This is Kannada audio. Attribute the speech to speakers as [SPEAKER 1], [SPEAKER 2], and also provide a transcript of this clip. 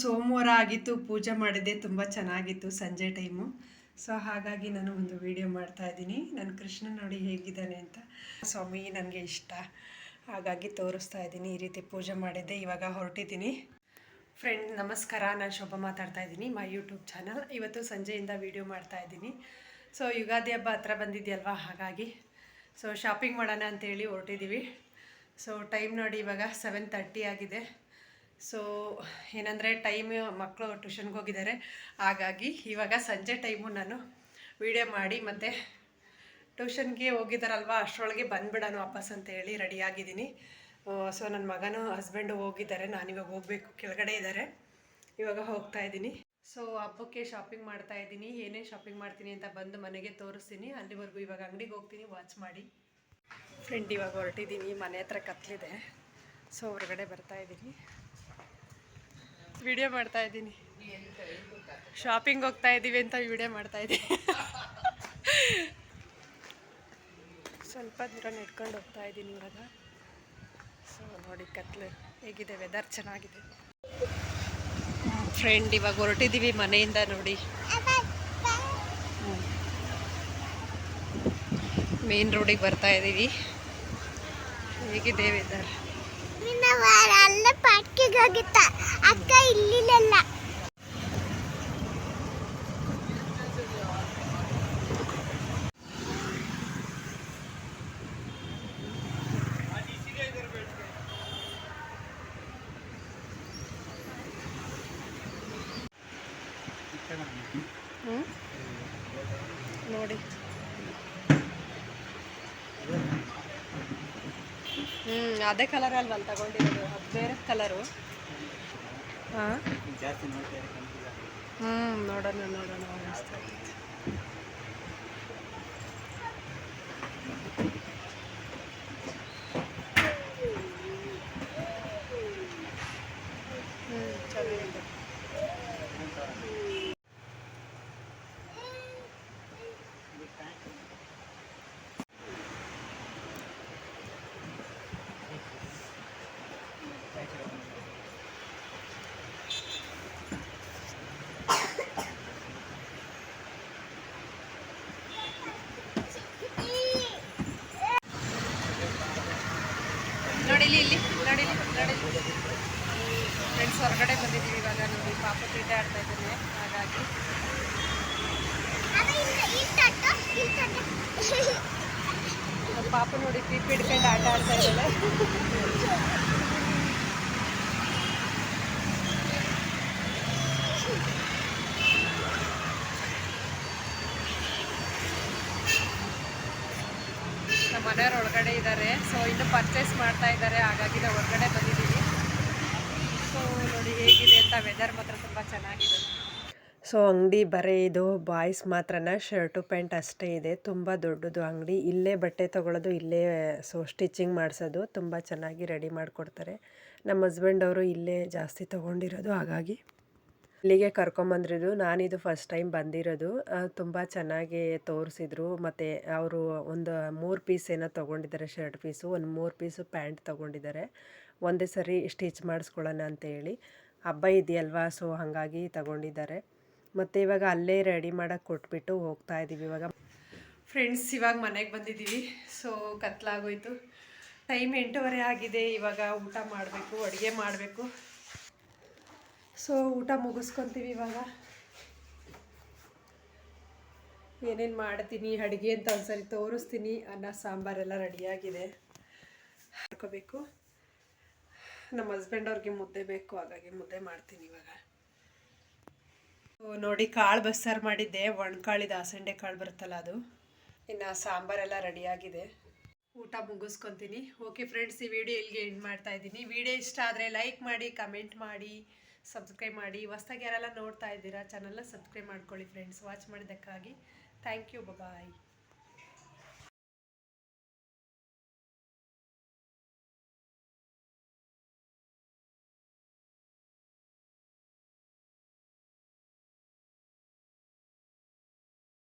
[SPEAKER 1] ಸೋಮವಾರ ಆಗಿತ್ತು, ಪೂಜೆ ಮಾಡಿದ್ದೆ, ತುಂಬ ಚೆನ್ನಾಗಿತ್ತು ಸಂಜೆ ಟೈಮು. ಹಾಗಾಗಿ ನಾನು ಒಂದು ವಿಡಿಯೋ ಮಾಡ್ತಾಯಿದ್ದೀನಿ. ನನ್ನ ಕೃಷ್ಣ ನೋಡಿ ಹೇಗಿದ್ದಾನೆ ಅಂತ. ಸ್ವಾಮಿ ನನಗೆ ಇಷ್ಟ, ಹಾಗಾಗಿ ತೋರಿಸ್ತಾ ಇದ್ದೀನಿ. ಈ ರೀತಿ ಪೂಜೆ ಮಾಡಿದ್ದೆ, ಇವಾಗ ಹೊರಟಿದ್ದೀನಿ. ಫ್ರೆಂಡ್ ನಮಸ್ಕಾರ, ನಾನು ಶೋಭಾ ಮಾತಾಡ್ತಾ ಇದ್ದೀನಿ, ಮೈ ಯೂಟ್ಯೂಬ್ ಚಾನಲ್. ಇವತ್ತು ಸಂಜೆಯಿಂದ ವಿಡಿಯೋ ಮಾಡ್ತಾಯಿದ್ದೀನಿ. ಯುಗಾದಿ ಹಬ್ಬ ಹತ್ರ ಬಂದಿದೆಯಲ್ವಾ, ಹಾಗಾಗಿ ಶಾಪಿಂಗ್ ಮಾಡೋಣ ಅಂತೇಳಿ ಹೊರಟಿದ್ದೀವಿ. ಟೈಮ್ ನೋಡಿ ಇವಾಗ 7:30 ಆಗಿದೆ. ಏನಂದರೆ ಟೈಮ್ ಮಕ್ಕಳು ಟ್ಯೂಷನ್ಗೆ ಹೋಗಿದ್ದಾರೆ, ಹಾಗಾಗಿ ಇವಾಗ ಸಂಜೆ ಟೈಮು ನಾನು ವಿಡಿಯೋ ಮಾಡಿ ಮತ್ತು ಟ್ಯೂಷನ್ಗೆ ಹೋಗಿದ್ದಾರಲ್ವ ಅಷ್ಟರೊಳಗೆ ಬಂದುಬಿಡೋಣ ವಾಪಸ್ ಅಂತೇಳಿ ರೆಡಿಯಾಗಿದ್ದೀನಿ. ನನ್ನ ಮಗನೂ ಹಸ್ಬೆಂಡು ಹೋಗಿದ್ದಾರೆ, ನಾನಿವಾಗ ಹೋಗಬೇಕು, ಕೆಳಗಡೆ ಇದ್ದಾರೆ, ಇವಾಗ ಹೋಗ್ತಾಯಿದ್ದೀನಿ. ಹಬ್ಬಕ್ಕೆ ಶಾಪಿಂಗ್ ಮಾಡ್ತಾಯಿದ್ದೀನಿ. ಏನೇ ಶಾಪಿಂಗ್ ಮಾಡ್ತೀನಿ ಅಂತ ಬಂದು ಮನೆಗೆ ತೋರಿಸ್ತೀನಿ. ಅಲ್ಲಿವರೆಗೂ ಇವಾಗ ಅಂಗಡಿಗೆ ಹೋಗ್ತೀನಿ, ವಾಚ್ ಮಾಡಿ. ಫ್ರೆಂಡ್ ಇವಾಗ ಹೊರಟಿದ್ದೀನಿ, ಮನೆ ಹತ್ರ ಕತ್ಲಿದೆ, ಹೊರಗಡೆ ಬರ್ತಾಯಿದ್ದೀನಿ, ವಿಡಿಯೋ ಮಾಡ್ತಾಯಿದ್ದೀನಿ. ಶಾಪಿಂಗ್ ಹೋಗ್ತಾ ಇದ್ದೀವಿ ಅಂತ ವಿಡಿಯೋ ಮಾಡ್ತಾಯಿದ್ದೀನಿ. ಸ್ವಲ್ಪ ದೂರ ನಡ್ಕೊಂಡು ಹೋಗ್ತಾ ಇದ್ದೀನಿ ಇವಾಗ. ನೋಡಿ ಕತ್ಲು ಹೇಗಿದೆ, ವೆದರ್ ಚೆನ್ನಾಗಿದೆ. ಫ್ರೆಂಡ್ ಇವಾಗ ಹೊರಟಿದ್ದೀವಿ ಮನೆಯಿಂದ. ನೋಡಿ ಮೇನ್ ರೋಡಿಗೆ ಬರ್ತಾ ಇದ್ದೀವಿ. ಹೇಗಿದೆ ವೆದರ್. ಅಕ್ಕ ಇಲ್ಲಿಲ್ಲ. ನೋಡಿ ಅದೇ ಕಲರ್ ಅಲ್ವಲ್ಲ ತಗೊಂಡಿರೋದು, ಅದು ಬೇರೆ ಕಲರು. ನೋಡೋಣ ಅನಿಸ್ತಾ ಇತ್ತು. ಚೆನ್ನಾಗಿದೆ. ಇಲ್ಲಿ ಫ್ರೆಂಡ್ಸ್ ಹೊರಗಡೆ ಬಂದಿದ್ದೀವಿ ಇವಾಗ. ನೋಡಿ ಪಾಪ ಕ್ರೀಡೆ ಆಡ್ತಾ ಇದ್ದೇನೆ, ಹಾಗಾಗಿ ಪಾಪ ನೋಡಿ ಪೀಪಿ ಹಿಡ್ಕೊಂಡು ಆಟ ಆಡ್ತಾ ಇದ್ದಾಳೆ. ನಮ್ಮ ಮನೆಯವ್ರು ಒಳಗಡೆ ಇದ್ದಾರೆ, ಇನ್ನು ಪರ್ಚೇಸ್ ಮಾಡ್ತಾ ಇದ್ದಾರೆ, ಹಾಗಾಗಿ ನಾವು ಹೊರಗಡೆ ಬಂದಿದ್ದೀವಿ. ನೋಡಿ ಹೇಗಿದೆ ಅಂತ. ವೆದರ್ ಮಾತ್ರ ತುಂಬ ಚೆನ್ನಾಗಿದೆ. ಅಂಗಡಿ ಬರೀ ಇದು ಬಾಯ್ಸ್ ಮಾತ್ರನ, ಶರ್ಟು ಪ್ಯಾಂಟ್ ಅಷ್ಟೇ ಇದೆ. ತುಂಬ ದೊಡ್ಡದು ಅಂಗಡಿ. ಇಲ್ಲೇ ಬಟ್ಟೆ ತೊಗೊಳ್ಳೋದು, ಇಲ್ಲೇ ಸ್ಟಿಚಿಂಗ್ ಮಾಡಿಸೋದು, ತುಂಬ ಚೆನ್ನಾಗಿ ರೆಡಿ ಮಾಡಿಕೊಡ್ತಾರೆ. ನಮ್ಮ ಹಸ್ಬೆಂಡ್ ಅವರು ಇಲ್ಲೇ ಜಾಸ್ತಿ ತೊಗೊಂಡಿರೋದು, ಹಾಗಾಗಿ ಇಲ್ಲಿಗೆ ಕರ್ಕೊಂಬಂದಿರೋದು. ನಾನಿದು ಫಸ್ಟ್ ಟೈಮ್ ಬಂದಿರೋದು. ತುಂಬ ಚೆನ್ನಾಗಿ ತೋರಿಸಿದ್ರು. ಮತ್ತು ಅವರು ಒಂದು 3 ಪೀಸ್ ಏನೋ ತೊಗೊಂಡಿದ್ದಾರೆ, ಶರ್ಟ್ ಪೀಸು, ಒಂದು 3 ಪೀಸು ಪ್ಯಾಂಟ್ ತೊಗೊಂಡಿದ್ದಾರೆ. ಒಂದೇ ಸರಿ ಸ್ಟಿಚ್ ಮಾಡಿಸ್ಕೊಳ್ಳೋಣ ಅಂತೇಳಿ. ಹಬ್ಬ ಇದೆಯಲ್ವಾ, ಹಾಗಾಗಿ ತಗೊಂಡಿದ್ದಾರೆ. ಮತ್ತು ಇವಾಗ ಅಲ್ಲೇ ರೆಡಿ ಮಾಡೋಕ್ಕೆ ಕೊಟ್ಬಿಟ್ಟು ಹೋಗ್ತಾ ಇದ್ದೀವಿ ಇವಾಗ. ಫ್ರೆಂಡ್ಸ್ ಇವಾಗ ಮನೆಗೆ ಬಂದಿದ್ದೀವಿ. ಕತ್ಲಾಗೋಯ್ತು, ಟೈಮ್ 8:30 ಆಗಿದೆ. ಇವಾಗ ಊಟ ಮಾಡಬೇಕು, ಅಡುಗೆ ಮಾಡಬೇಕು. ಊಟ ಮುಗಿಸ್ಕೊತೀವಿ ಇವಾಗ. ಏನೇನು ಮಾಡ್ತೀನಿ ಅಡುಗೆ ಅಂತ ಒಂದ್ಸರಿ ತೋರಿಸ್ತೀನಿ. ಅನ್ನ ಸಾಂಬಾರೆಲ್ಲ ರೆಡಿಯಾಗಿದೆ, ಮಾಡ್ಕೋಬೇಕು. ನಮ್ಮ ಹಸ್ಬೆಂಡ್ ಅವ್ರಿಗೆ ಮುದ್ದೆ ಬೇಕು, ಹಾಗಾಗಿ ಮುದ್ದೆ ಮಾಡ್ತೀನಿ ಇವಾಗ. ನೋಡಿ ಕಾಳು ಬಸ್ಸಾರು ಮಾಡಿದ್ದೆ, ಒಣಕಾಳಿದ ಹಸಂಡೆ ಕಾಳು ಬರುತ್ತಲ್ಲ ಅದು. ಇನ್ನು ಸಾಂಬಾರೆಲ್ಲ ರೆಡಿಯಾಗಿದೆ, ಊಟ ಮುಗಿಸ್ಕೊತೀನಿ. ಓಕೆ ಫ್ರೆಂಡ್ಸ್, ಈ ವಿಡಿಯೋ ಇಲ್ಲಿಗೆ ಎಂಡ್ ಮಾಡ್ತಾ ಇದ್ದೀನಿ. ವಿಡಿಯೋ ಇಷ್ಟ ಆದರೆ ಲೈಕ್ ಮಾಡಿ, ಕಮೆಂಟ್ ಮಾಡಿ, ಸಬ್ಸ್ಕ್ರೈಬ್ ಮಾಡಿ. ಹೊಸ್ದಾಗಿ ಯಾರೆಲ್ಲ ನೋಡ್ತಾ ಇದ್ದೀರಾ ಚಾನಲ್ನ ಸಬ್ಸ್ಕ್ರೈಬ್ ಮಾಡ್ಕೊಳ್ಳಿ ಫ್ರೆಂಡ್ಸ್. ವಾಚ್ ಮಾಡಿದ್ದಕ್ಕಾಗಿ ಥ್ಯಾಂಕ್ ಯು, ಬಾಯ್.